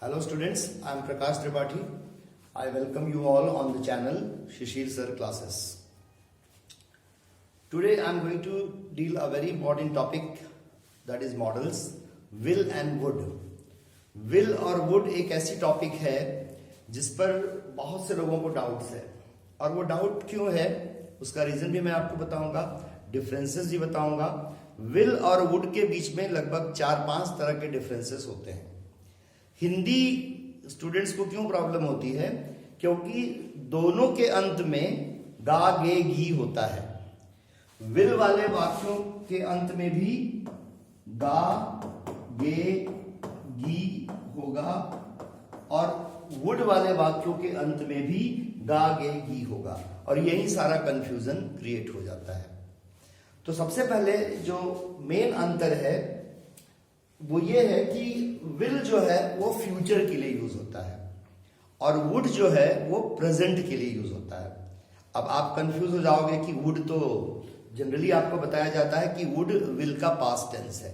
Hello students, I am Prakash Tripathi. I welcome you all on the channel Shishir Sir Classes. Today I am going to deal a very important topic, that is models, will and would. Will और would एक ऐसी topic है जिस पर बहुत से लोगों को डाउट्स है, और वो डाउट क्यों है उसका रीजन भी मैं आपको बताऊंगा, डिफरेंसेस भी बताऊंगा। विल और वुड के बीच में लगभग 4-5 तरह के डिफरेंसेस होते हैं। हिंदी स्टूडेंट्स को क्यों प्रॉब्लम होती है? क्योंकि दोनों के अंत में गा गे घी होता है। विल वाले वाक्यों के अंत में भी गा गे घी होगा और वुड वाले वाक्यों के अंत में भी गा गे घी होगा, और यही सारा कंफ्यूजन क्रिएट हो जाता है। तो सबसे पहले जो मेन अंतर है वो ये है कि विल जो है वो फ्यूचर के लिए यूज होता है और वुड जो है वो प्रेजेंट के लिए यूज होता है। अब आप कंफ्यूज हो जाओगे कि वुड तो जनरली आपको बताया जाता है कि वुड विल का पास्ट टेंस है,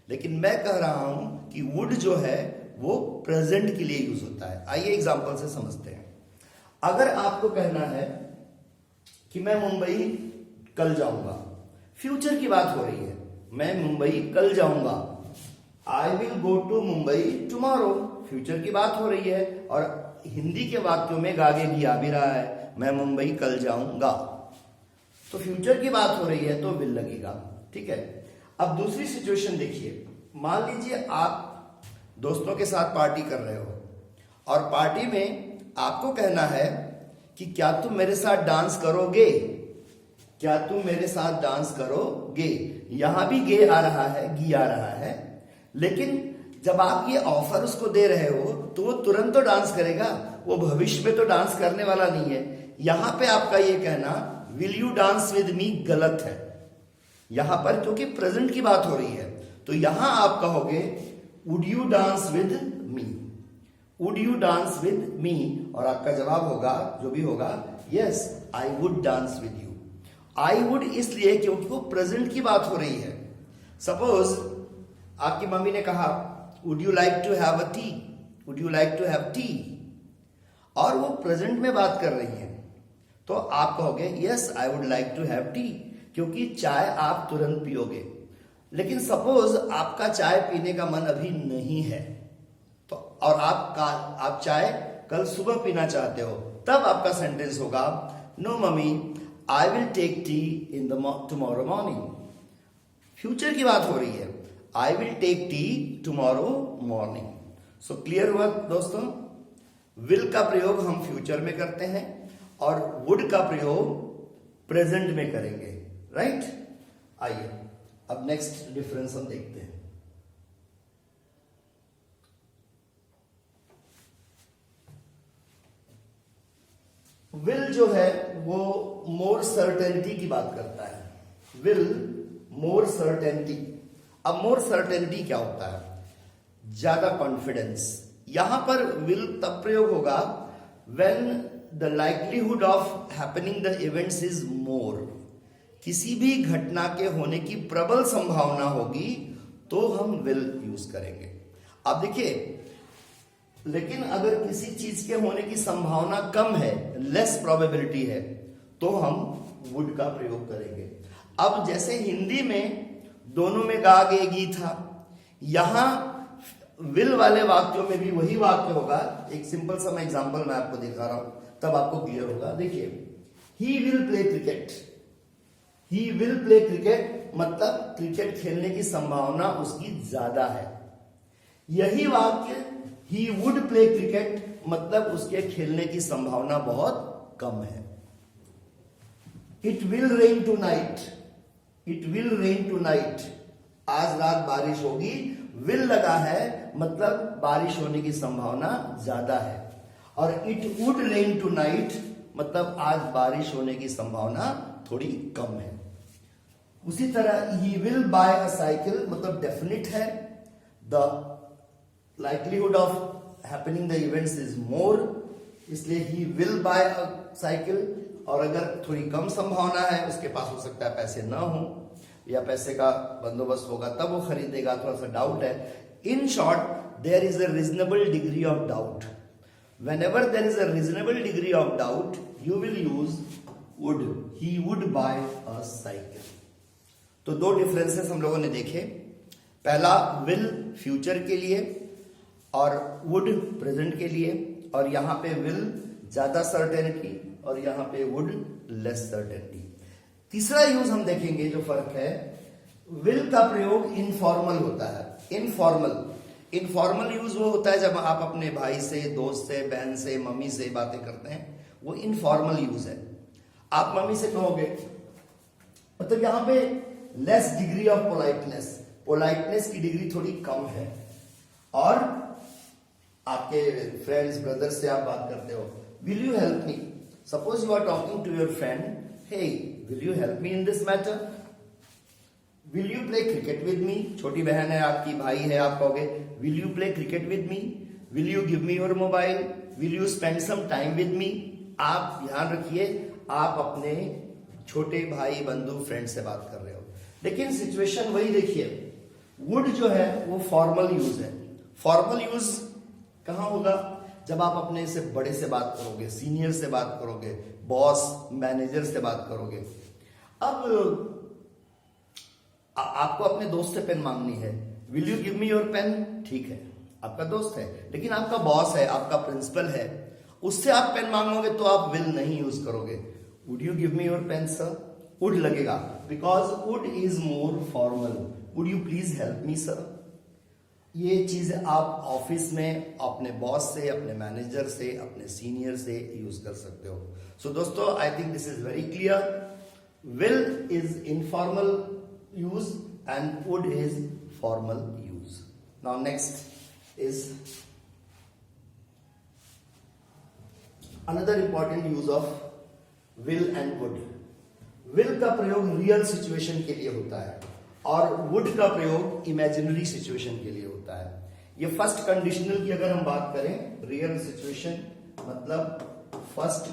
लेकिन मैं कह रहा हूं कि वुड जो है वो प्रेजेंट के लिए यूज होता है। आइए एग्जांपल से समझते हैं। अगर आपको कहना है कि मैं मुंबई कल जाऊंगा, फ्यूचर की बात हो रही है, मैं मुंबई कल जाऊंगा, I will go to Mumbai tomorrow, future की बात हो रही है, और हिंदी के वाक्यों में गागे घी आ भी रहा है, मैं मुंबई कल जाऊंगा, तो फ्यूचर की बात हो रही है तो विल लगेगा। ठीक है। अब दूसरी सिचुएशन देखिए, मान लीजिए आप दोस्तों के साथ पार्टी कर रहे हो और पार्टी में आपको कहना है कि क्या तुम मेरे साथ डांस करोगे, क्या तुम मेरे साथ डांस करोगे। यहां भी गे आ रहा है, घी आ रहा है, लेकिन जब आप ये ऑफर उसको दे रहे हो तो वो तुरंत तो डांस करेगा, वो भविष्य में तो डांस करने वाला नहीं है। यहां पे आपका ये कहना will you dance with me गलत है यहां पर, क्योंकि प्रेजेंट की बात हो रही है। तो यहां आप कहोगे would you dance with me, would you dance with me, और आपका जवाब होगा जो भी होगा yes I would dance with you. I would इसलिए क्योंकि वो प्रेजेंट की बात हो रही है। सपोज आपकी मम्मी ने कहा would you like to have a tea, would you like to have tea, और वो प्रेजेंट में बात कर रही है, तो आप कहोगे yes I would like to have tea, क्योंकि चाय आप तुरंत पियोगे। लेकिन सपोज आपका चाय पीने का मन अभी नहीं है, तो और आप चाय कल सुबह पीना चाहते हो, तब आपका सेंटेंस होगा no mummy I will take tea in the tomorrow morning. Future की बात हो रही है, I will take tea tomorrow morning. So clear हुआ दोस्तों, विल का प्रयोग हम फ्यूचर में करते हैं और वुड का प्रयोग प्रेजेंट में करेंगे, राइट। आइए अब नेक्स्ट डिफरेंस हम देखते हैं। विल जो है वो मोर सर्टेनिटी की बात करता है, विल मोर सर्टेनिटी। अब मोर सर्टेनिटी क्या होता है? ज्यादा कॉन्फिडेंस। यहां पर विल तब प्रयोग होगा when the likelihood of happening the events is मोर। किसी भी घटना के होने की प्रबल संभावना होगी तो हम विल यूज करेंगे। अब देखिए, लेकिन अगर किसी चीज के होने की संभावना कम है, लेस प्रोबेबिलिटी है, तो हम वुड का प्रयोग करेंगे। अब जैसे हिंदी में दोनों में गा गे घी था, यहां विल वाले वाक्यों में भी वही वाक्य होगा। एक सिंपल सा मैं एग्जांपल मैं आपको दिखा रहा हूं, तब आपको क्लियर होगा। देखिए, he will play cricket, he will play cricket मतलब क्रिकेट खेलने की संभावना उसकी ज्यादा है। यही वाक्य ही वुड प्ले क्रिकेट मतलब उसके खेलने की संभावना बहुत कम है। It will rain tonight, it will rain tonight, आज रात बारिश होगी, विल लगा है मतलब बारिश होने की संभावना ज्यादा है। और it would rain tonight मतलब आज बारिश होने की संभावना थोड़ी कम है। उसी तरह ही विल बाय अ साइकिल मतलब डेफिनिट है, the likelihood of happening the events is more, इसलिए ही विल बाय अ साइकिल। और अगर थोड़ी कम संभावना है, उसके पास हो सकता है पैसे ना हो या पैसे का बंदोबस्त होगा तब वो खरीदेगा, थोड़ा सा डाउट है। In short there is a reasonable degree of doubt. Whenever there is a reasonable degree of doubt, you will use would. He would buy a cycle. तो दो डिफरेंसेस हम लोगों ने देखे. पहला will फ्यूचर के लिए और would प्रेजेंट के लिए, और यहाँ पे will ज्यादा सर्टेनिटी और यहाँ पे would लेस सर्टेनिटी. तीसरा यूज हम देखेंगे जो फर्क है, will का प्रयोग इनफॉर्मल होता है. इनफॉर्मल यूज वो होता है जब आप अपने भाई से, दोस्त से, बहन से, मम्मी से बातें करते हैं, वो इनफॉर्मल यूज है. आप मम्मी से कहोगे, मतलब यहां पे लेस डिग्री ऑफ पोलाइटनेस की डिग्री थोड़ी कम है. और आपके फ्रेंड्स, ब्रदर से आप बात करते हो, will you help me. Suppose you are talking to your friend, hey will you help me in this matter. Will you play cricket with me. छोटी बहन है आपकी, भाई है, आप कहोगे will you play cricket with me. Will you give me your mobile. Will you spend some time with me. आप ध्यान रखिए, आप अपने छोटे भाई, बंधु, फ्रेंड से बात कर रहे हो, लेकिन सिचुएशन वही देखिए. वुड जो है वो फॉर्मल यूज है. फॉर्मल यूज कहां होगा? जब आप अपने से बड़े से बात करोगे, सीनियर से बात करोगे, बॉस, मैनेजर से बात करोगे. अब आपको अपने दोस्त से पेन मांगनी है. Will you give me your pen. ठीक है, आपका दोस्त है, लेकिन आपका बॉस है, आपका प्रिंसिपल है, उससे आप पेन मांगोगे तो आप विल नहीं यूज करोगे. Would you give me your pen sir. Would लगेगा, because would is more formal. Would you please help me sir. ये चीज आप ऑफिस में अपने बॉस से, अपने मैनेजर से, अपने सीनियर से यूज कर सकते हो. सो दोस्तों, I think this is very clear. Will is informal use and would is formal use. Now next is another important use of will and would. will का प्रयोग रियल सिचुएशन के लिए होता है और would का प्रयोग इमेजिनरी सिचुएशन के लिए होता है. ये फर्स्ट कंडीशनल की अगर हम बात करें, रियल सिचुएशन मतलब फर्स्ट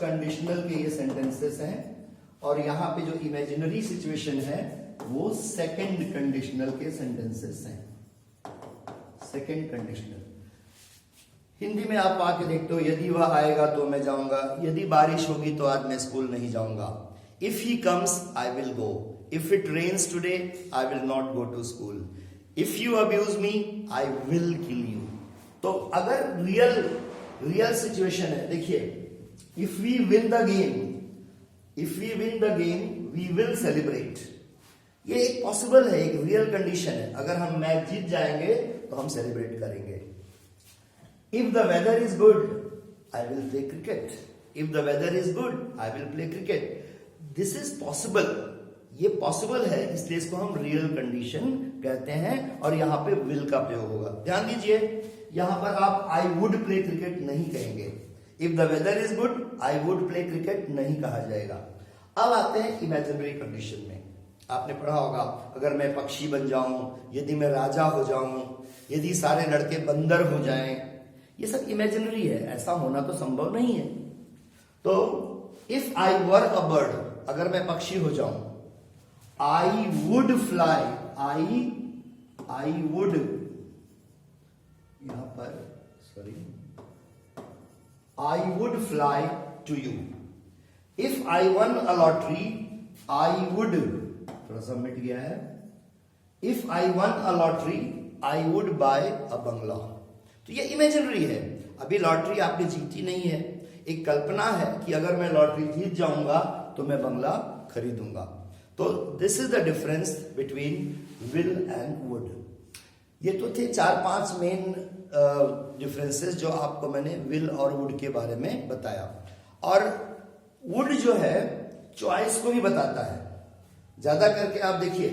कंडीशनल के ये सेंटेंसेस हैं, और यहां पे जो इमेजिनरी सिचुएशन है वो सेकंड कंडीशनल के सेंटेंसेस हैं. Second conditional. हिंदी में आप आके देखते हो, यदि वह आएगा तो मैं जाऊंगा. यदि बारिश होगी तो आज मैं स्कूल नहीं जाऊंगा. If he comes I will go. If it rains today I will not go to school. If you abuse me I will kill you. तो अगर रियल सिचुएशन है, देखिए, if we win the game, we will celebrate. ये एक possible है, एक real condition है. अगर हम मैच जीत जाएंगे तो हम सेलिब्रेट करेंगे. If the weather is good I will play cricket. If the weather is good I will play cricket. This is possible. ये पॉसिबल है, इसलिए इसको हम रियल कंडीशन कहते हैं, और यहां पे विल का प्रयोग होगा. ध्यान दीजिए, यहां पर आप आई वुड प्ले क्रिकेट नहीं कहेंगे. If the weather is good I would play cricket नहीं कहा जाएगा. अब आते हैं इमेजिनरी कंडीशन में. आपने पढ़ा होगा, अगर मैं पक्षी बन जाऊं, यदि मैं राजा हो जाऊं, यदि सारे लड़के बंदर हो जाएं, ये सब इमेजिनरी है, ऐसा होना तो संभव नहीं है. तो if I were a bird, अगर मैं पक्षी हो जाऊं, I would fly. I would, यहां पर sorry, I would fly to you. If I won a lottery, I would, थोड़ा सा मिट गया है. If I won a lottery, I would buy a bungalow. तो ये इमेजिनरी है. अभी लॉटरी आपने जीती नहीं है, एक कल्पना है कि अगर मैं लॉटरी जीत जाऊंगा तो मैं बंगला खरीदूंगा. तो this is the difference between will and would. ये तो थे 4-5 मेन डिफरेंसेस जो आपको मैंने विल और वुड के बारे में बताया. और वुड जो है चॉइस को भी बताता है. ज्यादा करके आप देखिए,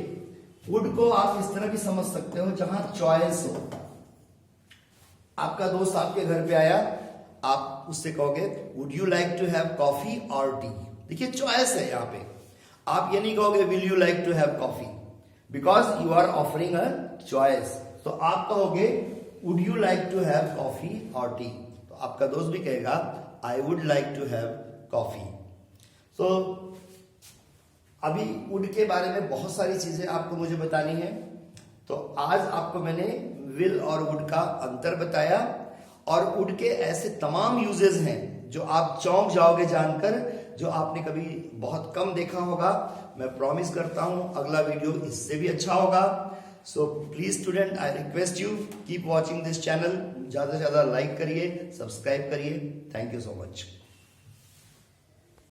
वुड को आप इस तरह भी समझ सकते हो जहां चॉइस हो. आपका दोस्त आपके घर पे आया, आप उससे कहोगे would you like to have coffee or tea. देखिए चॉइस है यहां पे. आप ये नहीं कहोगे will you like to have coffee, because you are offering a choice. तो आप कहोगे would you like to have coffee or tea. तो आपका दोस्त भी कहेगा I would like to have coffee. So अभी वुड के बारे में बहुत सारी चीजें आपको मुझे बतानी है. तो आज आपको मैंने विल और वुड का अंतर बताया, और वुड के ऐसे तमाम यूजेस हैं जो आप चौंक जाओगे जानकर, जो आपने कभी बहुत कम देखा होगा। मैं प्रॉमिस करता हूं अगला वीडियो इससे भी अच्छा होगा। So please student, I request you keep watching this channel. ज्यादा से ज्यादा लाइक करिए, सब्सक्राइब करिए। Thank you so much.